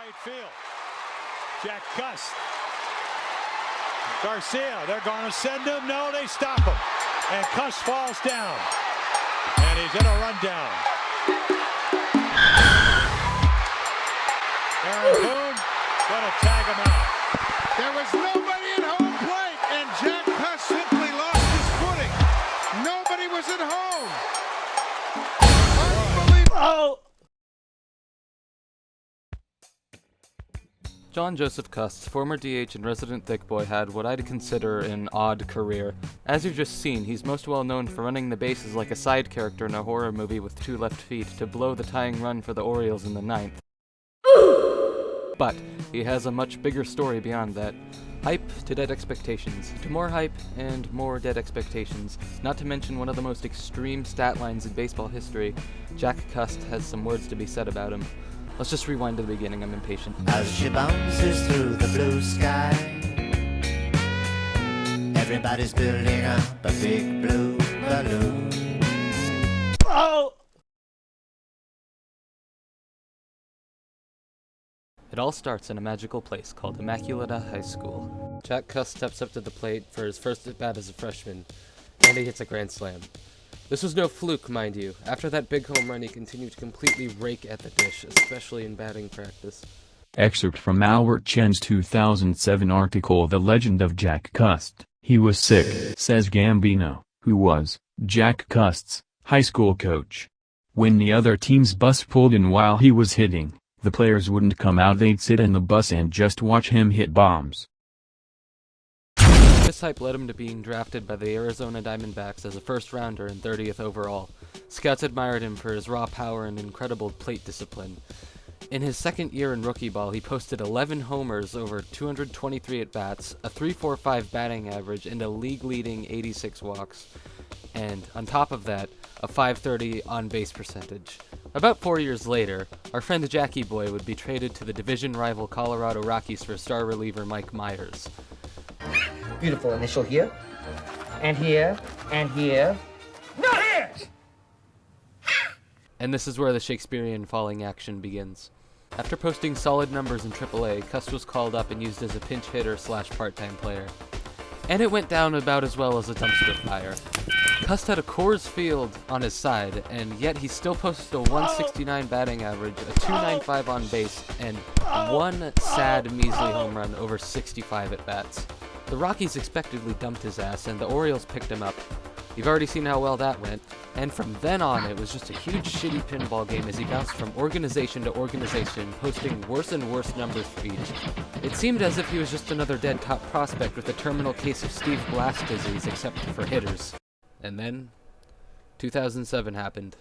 right field. Jack Cust. Garcia, they're going to send him. No, they stop him. And Cust falls down. And he's going to run down. Aaron Boone going to tag him out. There was nobody at home plate, and Jack Cust simply lost his footing. Nobody was at home. Unbelievable. Oh! John Joseph Cust, former DH and resident thick boy, had what I'd consider an odd career. As you've just seen, he's most well known for running the bases like a side character in a horror movie with two left feet to blow the tying run for the Orioles in the 9th. But he has a much bigger story beyond that. Hype to dead expectations, to more hype and more dead expectations. Not to mention one of the most extreme stat lines in baseball history. Jack Cust has some words to be said about him. Let's just rewind to the beginning, I'm impatient. As she bounces through the blue sky, everybody's building up a big blue balloon. Oh! It all starts in a magical place called Immaculata High School. Jack Cust steps up to the plate for his first at-bat as a freshman, and he hits a grand slam. This was no fluke, mind you. After that big home run, he continued to completely rake at the dish, especially in batting practice. Excerpt from Albert Chen's 2007 article The Legend of Jack Cust. He was sick, says Gambino, who was Jack Cust's high school coach. When the other team's bus pulled in while he was hitting, the players wouldn't come out, they'd sit in the bus and just watch him hit bombs. This hype led him to being drafted by the Arizona Diamondbacks as a first-rounder and 30th overall. Scouts admired him for his raw power and incredible plate discipline. In his second year in rookie ball, he posted 11 homers over 223 at-bats, a .345 batting average, and a league-leading 86 walks. And, on top of that, a .530 on-base percentage. About 4 years later, our friend Jacky Boy would be traded to the division rival Colorado Rockies for star reliever Mike Myers. Beautiful initial here, and here, and here. Not here! And this is where the Shakespearean falling action begins. After posting solid numbers in AAA, Cust was called up and used as a pinch hitter / part-time player. And it went down about as well as a dumpster fire. Cust had a Coors Field on his side, and yet he still posted a 169 batting average, a 295 on base, and one sad, measly home run over 65 at-bats. The Rockies expectedly dumped his ass, and the Orioles picked him up. You've already seen how well that went, and from then on it was just a huge shitty pinball game as he bounced from organization to organization, posting worse and worse numbers for each. It seemed as if he was just another dead top prospect with a terminal case of Steve Blass disease, except for hitters. And then, 2007 happened.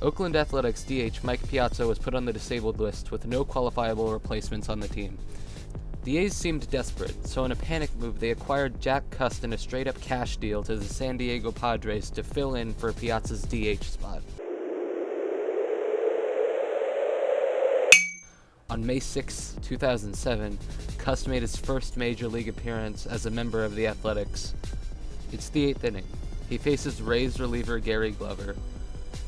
Oakland Athletics DH Mike Piazza was put on the disabled list with no qualifiable replacements on the team. The A's seemed desperate, so in a panic move they acquired Jack Cust in a straight-up cash deal to the San Diego Padres to fill in for Piazza's DH spot. On May 6, 2007, Cust made his first major league appearance as a member of the Athletics. It's the 8th inning. He faces Rays reliever Gary Glover.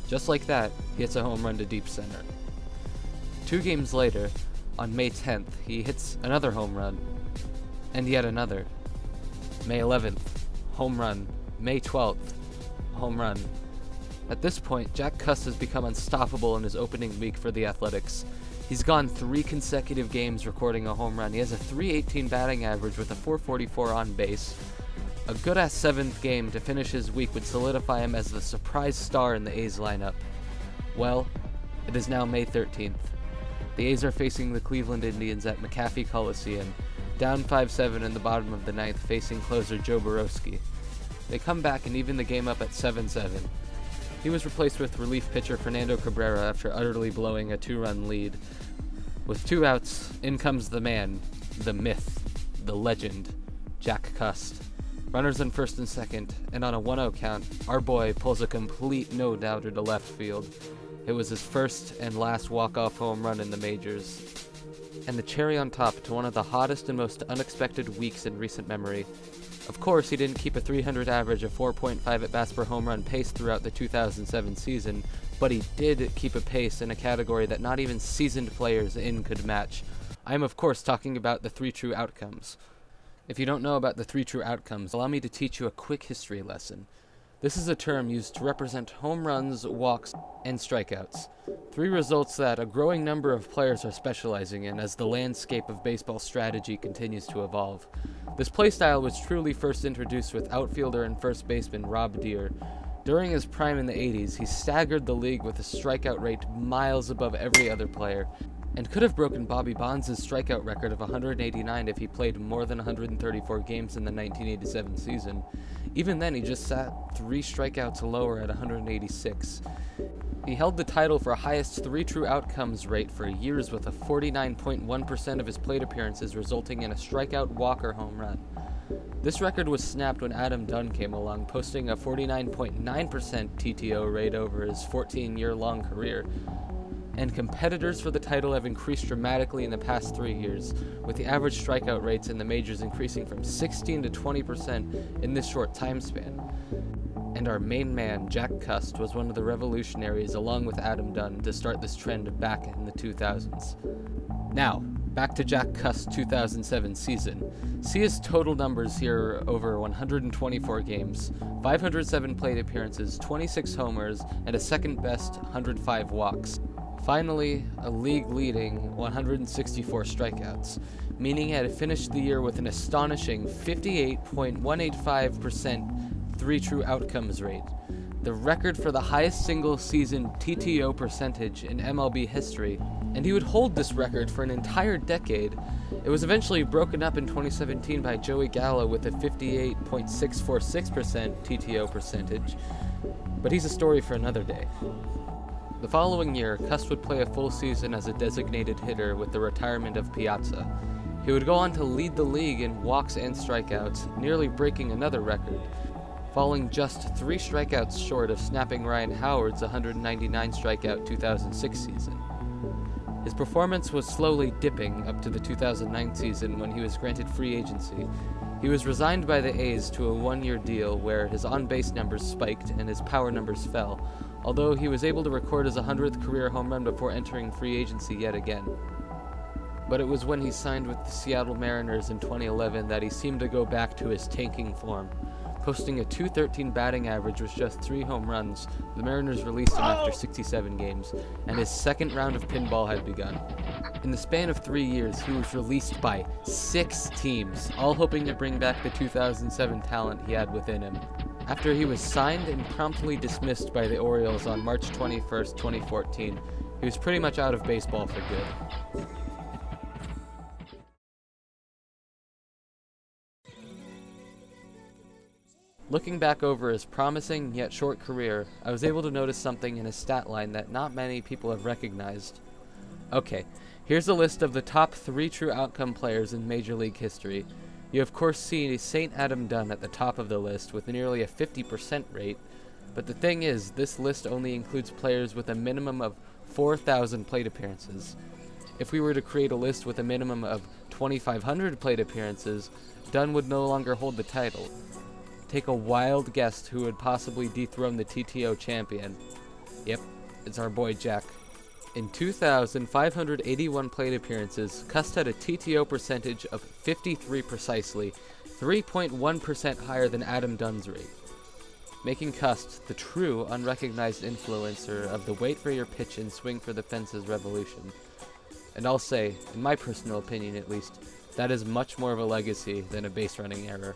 Just like that, he hits a home run to deep center. 2 games later, on May 10th, he hits another home run, and yet another. May 11th, home run. May 12th, home run. At this point, Jack Cust has become unstoppable in his opening week for the Athletics. He's gone 3 consecutive games recording a home run. He has a .318 batting average with a .444 on base. A good-ass 7th game to finish his week would solidify him as the surprise star in the A's lineup. Well, it is now May 13th. The A's are facing the Cleveland Indians at McAfee Coliseum, down 5-7 in the bottom of the 9th, facing closer Joe Borowski. They come back and even the game up at 7-7. He was replaced with relief pitcher Fernando Cabrera after utterly blowing a 2-run lead. With 2 outs, in comes the man, the myth, the legend, Jack Cust. Runners on first and second, and on a 1-0 count, our boy pulls a complete no-doubter to left field. It was his first and last walk-off home run in the majors. And the cherry on top to one of the hottest and most unexpected weeks in recent memory. Of course, he didn't keep a .300 average of 4.5 at-bats per home run pace throughout the 2007 season, but he did keep a pace in a category that not even seasoned players in could match. I am of course talking about the 3 true outcomes. If you don't know about the 3 true outcomes, allow me to teach you a quick history lesson. This is a term used to represent home runs, walks, and strikeouts. 3 results that a growing number of players are specializing in as the landscape of baseball strategy continues to evolve. This playstyle was truly first introduced with outfielder and first baseman Rob Deere. During his prime in the 80s, he staggered the league with a strikeout rate miles above every other player, and could have broken Bobby Bonds' strikeout record of 189 if he played more than 134 games in the 1987 season. Even then, he just sat 3 strikeouts lower at 186. He held the title for highest 3 true outcomes rate for years, with a 49.1% of his plate appearances resulting in a strikeout, walk, or home run. This record was snapped when Adam Dunn came along, posting a 49.9% TTO rate over his 14-year-long career. And competitors for the title have increased dramatically in the past 3 years, with the average strikeout rates in the majors increasing from 16 to 20% in this short time span. And our main man, Jack Cust, was one of the revolutionaries, along with Adam Dunn, to start this trend back in the 2000s. Now, back to Jack Cust's 2007 season. See his total numbers here over 124 games, 507 plate appearances, 26 homers, and a second-best 105 walks. Finally, a league-leading 164 strikeouts, meaning he had finished the year with an astonishing 58.185% 3 true outcomes rate, the record for the highest single-season TTO percentage in MLB history, and he would hold this record for an entire decade. It was eventually broken up in 2017 by Joey Gallo with a 58.646% TTO percentage, but he's a story for another day. The following year, Cust would play a full season as a designated hitter with the retirement of Piazza. He would go on to lead the league in walks and strikeouts, nearly breaking another record, falling just 3 strikeouts short of snapping Ryan Howard's 199 strikeout 2006 season. His performance was slowly dipping up to the 2009 season when he was granted free agency. He was resigned by the A's to a 1-year deal where his on-base numbers spiked and his power numbers fell, although he was able to record his 100th career home run before entering free agency yet again. But it was when he signed with the Seattle Mariners in 2011 that he seemed to go back to his tanking form. Posting a .213 batting average with just 3 home runs, the Mariners released him after 67 games, and his second round of pinball had begun. In the span of 3 years, he was released by 6 teams, all hoping to bring back the 2007 talent he had within him. After he was signed and promptly dismissed by the Orioles on March 21st, 2014, he was pretty much out of baseball for good. Looking back over his promising yet short career, I was able to notice something in his stat line that not many people have recognized. Okay, here's a list of the top 3 true outcome players in Major League history. You of course see St. Adam Dunn at the top of the list with nearly a 50% rate, but the thing is, this list only includes players with a minimum of 4,000 plate appearances. If we were to create a list with a minimum of 2,500 plate appearances, Dunn would no longer hold the title. Take a wild guess who would possibly dethrone the TTO champion. Yep, it's our boy Jack. In 2,581 plate appearances, Cust had a TTO percentage of 53 precisely, 3.1% higher than Adam Dunn's rate, making Cust the true unrecognized influencer of the wait for your pitch and swing for the fences revolution. And I'll say, in my personal opinion at least, that is much more of a legacy than a base running error.